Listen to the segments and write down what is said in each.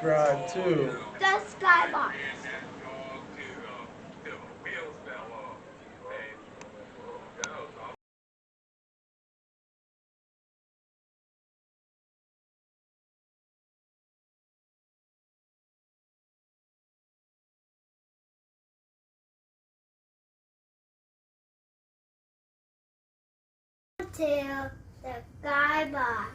subscribe to the SkyBoxx. To the SkyBoxx.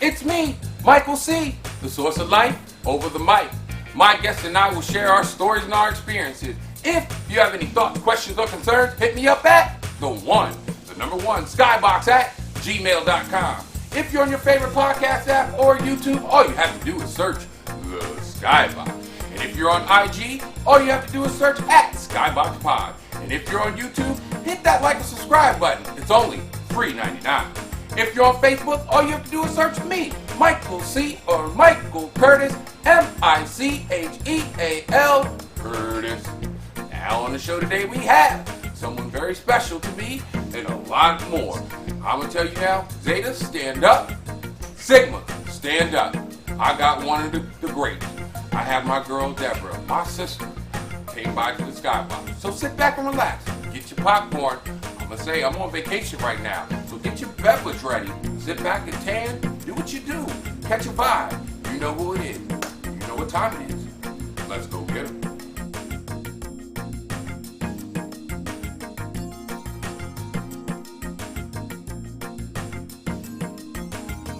It's me, Michael C., the source of life over the mic. My guest and I will share our stories and our experiences. If you have any thoughts, questions, or concerns, hit me up at the number one, SkyBoxx at gmail.com. If you're on your favorite podcast app or YouTube, all you have to do is search the SkyBoxx. And if you're on IG, all you have to do is search at SkyBoxx Pod. And if you're on YouTube, hit that like and subscribe button. It's only $3.99. If you're on Facebook, all you have to do is search me, Michael C. or Michael Curtis, Micheal Curtis. Now on the show today we have someone very special to me and a lot more. I'm going to tell you now, Zeta, stand up. Sigma, stand up. I got one of the greats. I have my girl Deborah, my sister, came by to the SkyBoxx. So sit back and relax. Get your popcorn. I'm going to say I'm on vacation right now. So get your beverage ready. Sit back and tan. Do what you do. Catch a vibe. You know who it is. You know what time it is. Let's go get it.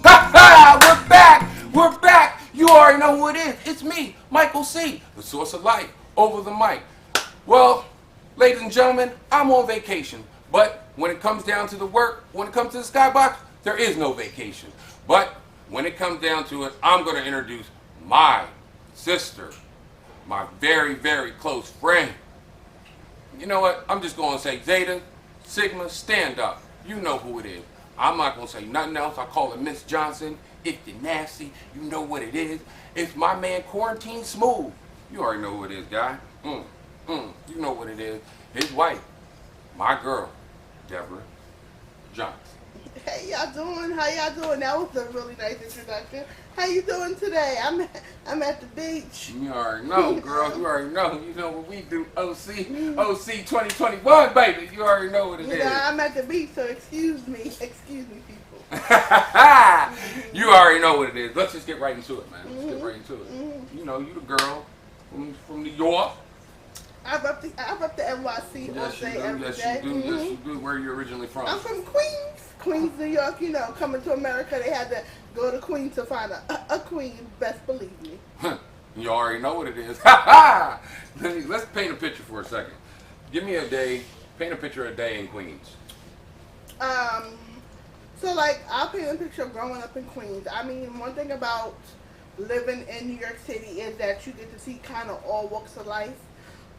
Ha ha! We're back! We're back! You already know who it is. It's me, Michael C., the source of life over the mic. Well, ladies and gentlemen, I'm on vacation. But when it comes down to the work, when it comes to the SkyBoxx, there is no vacation. But when it comes down to it, I'm going to introduce my sister, my very, very close friend. You know what? I'm just going to say, Zeta, Sigma, stand up. You know who it is. I'm not going to say nothing else. I call it Miss Johnson. If you're nasty, you know what it is. It's my man, Quarantine Smooth. You already know who it is, guy. You know what it is. His wife, my girl, Deborah Johnson. Hey, y'all doing? How y'all doing? That was a really nice introduction. How you doing today? I'm at the beach. You already know, girl. You already know. You know what we do. OC 2021, baby. You already know what it is. I'm at the beach, so excuse me. Excuse me, people. You already know what it is. Let's just get right into it, man. Let's get right into it. You know, you the girl from New York. I rep the NYC all day, every day. Yes, you do. Yes, you do. Where are you originally from? I'm from Queens, New York. You know, coming to America, they had to go to Queens to find a queen. Best believe me. You already know what it is. Let's paint a picture for a second. Give me a day. Paint a picture of a day in Queens. So like, I'll paint a picture of growing up in Queens. I mean, one thing about living in New York City is that you get to see kind of all walks of life.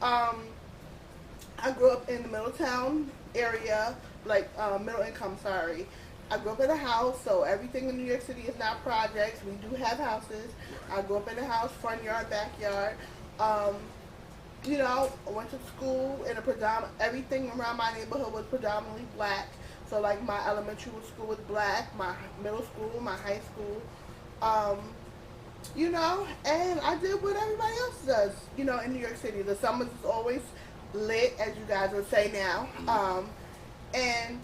I grew up in the Middletown area, like middle income, sorry. I grew up in a house, so everything in New York City is not projects. We do have houses. I grew up in a house, front yard, backyard. You know, I went to school in everything around my neighborhood was predominantly black. So like my elementary school was black, my middle school, my high school. You know, and I did what everybody else does, you know, in New York City. The summers is always lit, as you guys would say now. And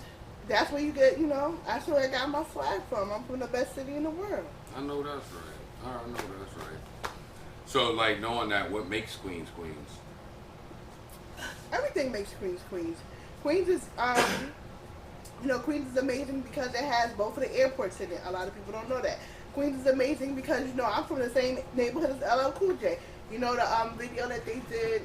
that's where you get, you know, that's where I got my flag from. I'm from the best city in the world. I know that's right. I know that's right. So, like, knowing that, what makes Queens Queens? Everything makes Queens Queens. Queens is, You know, Queens is amazing because it has both of the airports in it. A lot of people don't know that. Queens is amazing because, you know, I'm from the same neighborhood as LL Cool J. You know the video that they did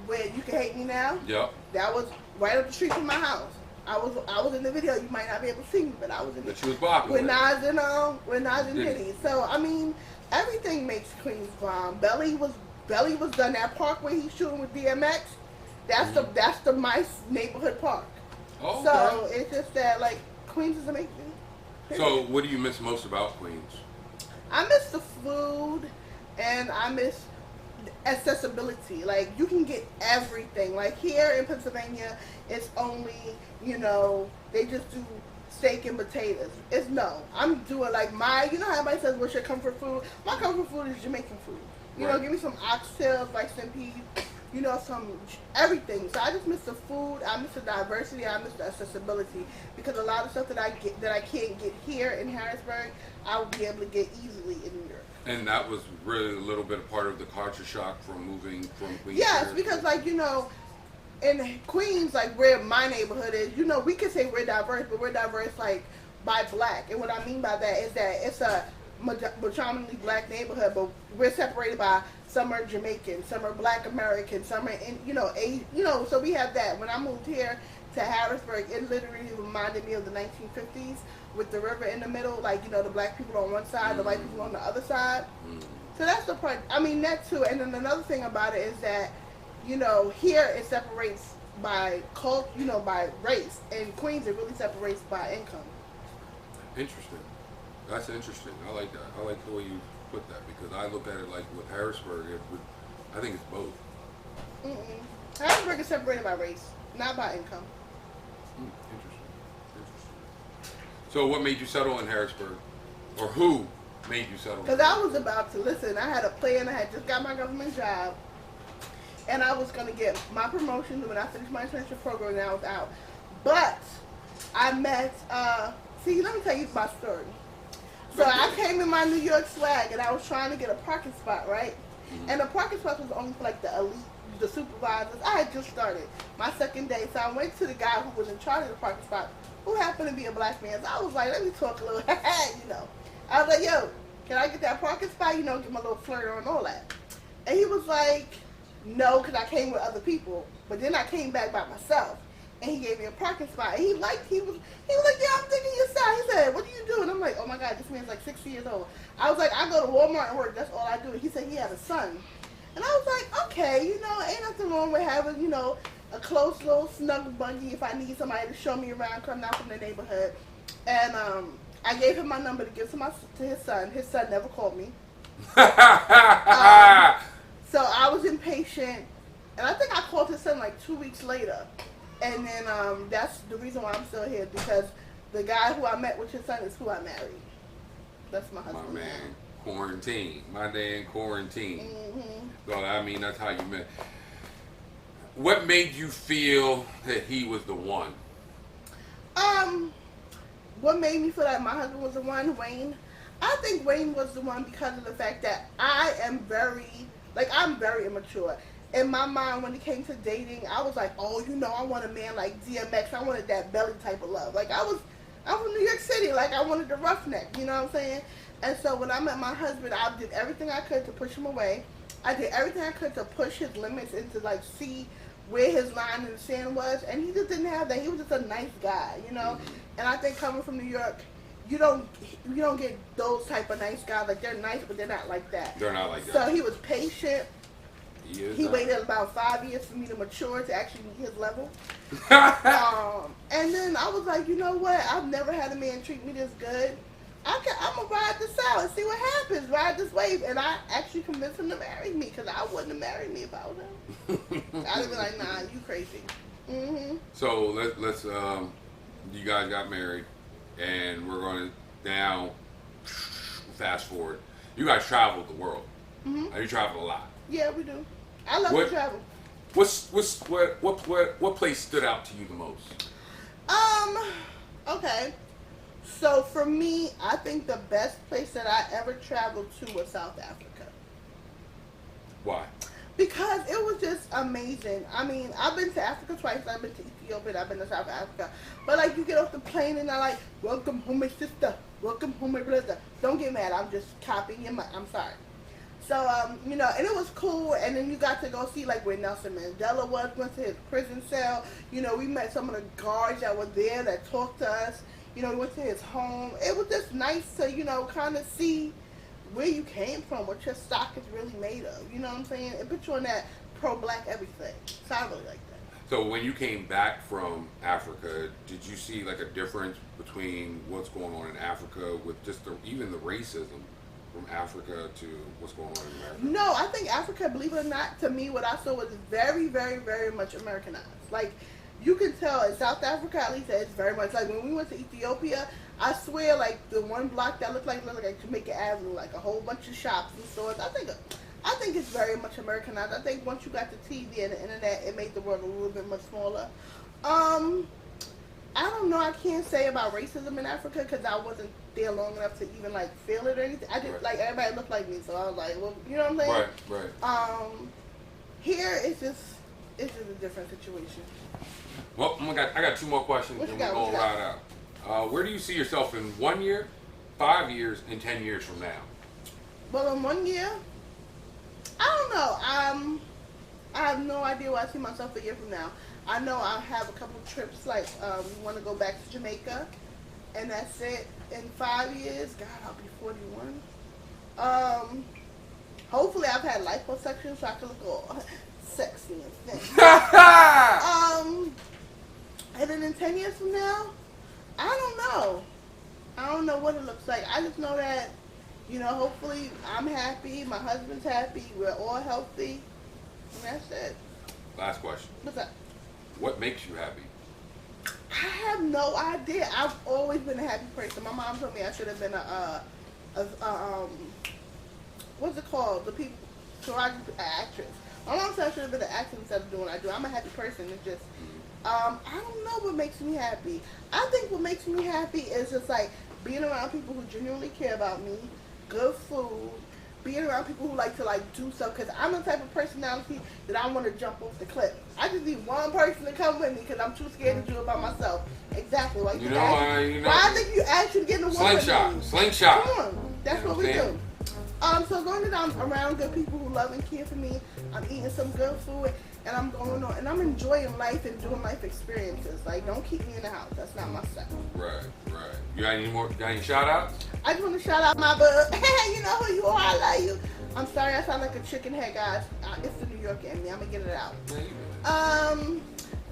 where You Can Hate Me Now? Yep. That was right up the street from my house. I was in the video. You might not be able to see me, but I was in But it. she was blocking With it. Nas and Diddy. So I mean, everything makes Queens bomb. Belly was done. That park where he's shooting with DMX. That's the my neighborhood park. Oh, So okay. it's just that like Queens is amazing. So what do you miss most about Queens? I miss the food, and I miss accessibility. Like you can get everything. Like here in Pennsylvania, it's only, you know, they just do steak and potatoes. It's no. I'm doing like you know how everybody says what's your comfort food? My comfort food is Jamaican food. You know, give me some oxtails, rice and peas, you know, some everything. So I just miss the food, I miss the diversity, I miss the accessibility, because a lot of stuff that I can't get here in Harrisburg, I will be able to get easily in New York. And that was really a little bit a part of the culture shock from moving from Queens. Yes, because like, you know, in Queens, like where my neighborhood is, you know, we can say we're diverse, but we're diverse like by black. And what I mean by that is that it's a predominantly black neighborhood, but we're separated by some are Jamaican, some are Black American, some are so we have that. When I moved here to Harrisburg, it literally reminded me of the 1950s with the river in the middle, like, you know, the black people on one side, the white people on the other side. So that's the part. I mean, that too. And then another thing about it is that, you know, here it separates by culture, you know, by race. In Queens, it really separates by income. Interesting. That's interesting. I like that. I like the way you put that, because I look at it like with Harrisburg, I think it's both. Harrisburg is separated by race, not by income. Interesting. So what made you settle in Harrisburg? Or who made you settle in Because I Harrisburg? was about to, listen, I had a plan. I had just got my government job, and I was going to get my promotion when I finished my internship program, and I was out. But I met, let me tell you my story. So I came in my New York swag, and I was trying to get a parking spot, right? And the parking spot was only for like the elite, the supervisors. I had just started my second day, so I went to the guy who was in charge of the parking spot, who happened to be a black man. So I was like, let me talk a little, you know. I was like, yo, can I get that parking spot? You know, get my little flirt on and all that. And he was like, no, because I came with other people. But then I came back by myself. And he gave me a parking spot. And he was like, yeah, I'm thinking your side. He said, what do you do? And I'm like, oh my God, this man's like 60 years old. I was like, I go to Walmart and work. That's all I do. He said he had a son. And I was like, okay, you know, ain't nothing wrong with having, you know, a close little snug buggy if I need somebody to show me around coming out from the neighborhood. And I gave him my number to give to his son. His son never called me. So I was impatient. And I think I called his son like 2 weeks later. And then that's the reason why I'm still here, because the guy who I met with his son is who I married. That's my husband. My man, quarantine. My day in quarantine. So, I mean, that's how you met. What made you feel that he was the one? What made me feel like my husband was the one? Wayne. I think Wayne was the one because of the fact that I'm very immature. In my mind, when it came to dating, I was like, oh, you know, I want a man like DMX. I wanted that belly type of love. Like, I'm from New York City. Like, I wanted the roughneck. You know what I'm saying? And so when I met my husband, I did everything I could to push him away. I did everything I could to push his limits and to, like, see where his line in the sand was. And he just didn't have that. He was just a nice guy, you know? And I think coming from New York, you don't get those type of nice guys. Like, they're nice, but they're not like that. They're not like that. So he was patient. He not. waited about 5 years for me to mature to actually meet his level. And then I was like, you know what? I've never had a man treat me this good. I'm going to ride this out and see what happens. Ride this wave. And I actually convinced him to marry me, because I wouldn't have married me if I was him. I'd have been like, nah, you crazy. So let's you guys got married, and we're going to now fast forward. You guys traveled the world. You traveled a lot. Yeah, we do. I love to travel. What place stood out to you the most? Okay. So for me, I think the best place that I ever traveled to was South Africa. Why? Because it was just amazing. I mean, I've been to Africa twice. I've been to Ethiopia and I've been to South Africa. But like, you get off the plane and they're like, welcome home, my sister. Welcome home, my brother. Don't get mad. I'm just copying your mind. I'm sorry. So, you know, and it was cool. And then you got to go see like where Nelson Mandela was, went to his prison cell. You know, we met some of the guards that were there that talked to us. You know, we went to his home. It was just nice to, you know, kind of see where you came from, what your stock is really made of. You know what I'm saying? It puts you on that pro-black everything. So I really like that. So when you came back from Africa, did you see like a difference between what's going on in Africa with just even the racism from Africa to what's going on in America? No, I think Africa, believe it or not, to me, what I saw was very, very, very much Americanized. Like, you can tell in South Africa, at least, it's very much like when we went to Ethiopia. I swear, like the one block that looked like Jamaica Avenue, like a whole bunch of shops and stores. I think it's very much Americanized. I think once you got the TV and the internet, it made the world a little bit much smaller. I don't know. I can't say about racism in Africa because I wasn't there long enough to even like feel it or anything. I just like everybody looked like me, so I was like, well, you know what I'm saying? Right. Here it's just a different situation. Well, I got 2 more questions, and we're going right out. Where do you see yourself in 1 year, 5 years, and 10 years from now? Well, in 1 year, I don't know. I have no idea where I see myself a year from now. I know I'll have a couple of trips, like we want to go back to Jamaica, and that's it. In 5 years, God, I'll be 41. Hopefully I've had liposuction so I can look all sexy and thin. And then in 10 years from now, I don't know. I don't know what it looks like. I just know that, you know, hopefully I'm happy, my husband's happy, we're all healthy, and that's it. Last question. What's up? What makes you happy? I have no idea. I've always been a happy person. My mom told me I should have been what's it called? The people, actress. My mom said I should have been an actress instead of doing what I do. I'm a happy person. It's just, I don't know what makes me happy. I think what makes me happy is just like being around people who genuinely care about me, good food, being around people who like to like do stuff, because I'm the type of personality that I want to jump off the cliff. I just need one person to come with me because I'm too scared to do it by myself. Exactly. Like, why I think you actually get in the water. Slingshot. Come on. That's what we do. So as long as I'm around good people who love and care for me, I'm eating some good food, and I'm going on, and I'm enjoying life and doing life experiences. Like, don't keep me in the house. That's not my stuff. Right. You got any shout outs? I just want to shout out my bud. Hey, you know who you are. I love you. I'm sorry I sound like a chicken head, guys. It's the New York in me. I'm going to get it out.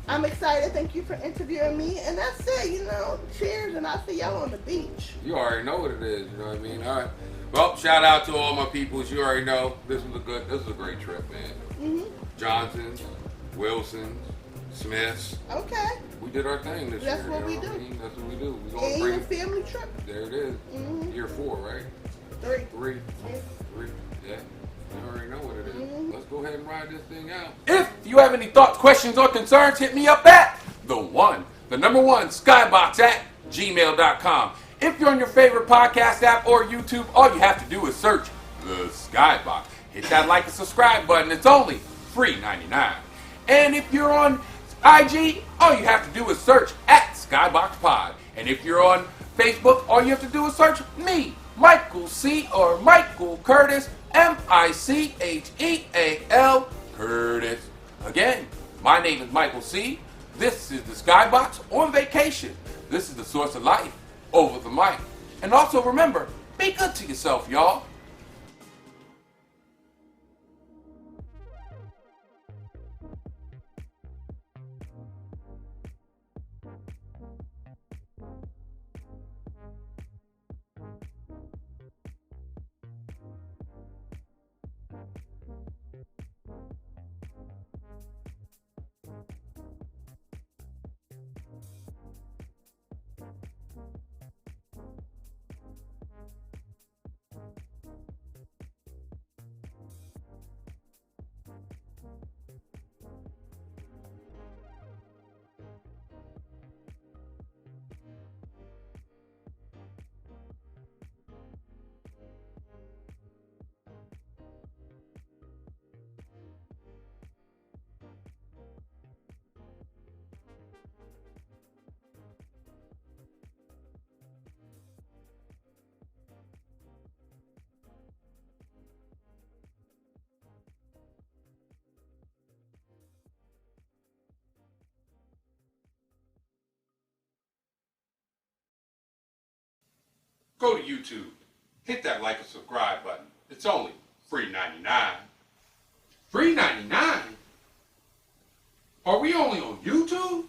I'm excited. Thank you for interviewing me. And that's it, you know. Cheers, and I'll see y'all on the beach. You already know what it is, you know what I mean? All right. Well, shout out to all my peoples. You already know this was a great trip, man. Mm-hmm. Johnsons, Wilsons, Smiths. Okay. We did our thing this year. That's what we do. That's what we do. We Ain't bring a family trip. There it is. Mm-hmm. Year 4, right? 3. 3. Yeah. 3. Yeah. You already know what it is. Mm-hmm. Let's go ahead and ride this thing out. If you have any thoughts, questions, or concerns, hit me up at the number one, SkyBoxx at gmail.com. If you're on your favorite podcast app or YouTube, all you have to do is search the SkyBoxx. Hit that like and subscribe button. It's only $3.99. And if you're on IG, all you have to do is search at SkyBoxxPod. And if you're on Facebook, all you have to do is search me, Michael C. or Michael Curtis, Micheal Curtis. Again, my name is Michael C. This is the SkyBoxx on vacation. This is the source of life over the mic. And also remember, be good to yourself, y'all. go to YouTube. Hit that like and subscribe button. It's only free 99. Free 99? Are we only on YouTube?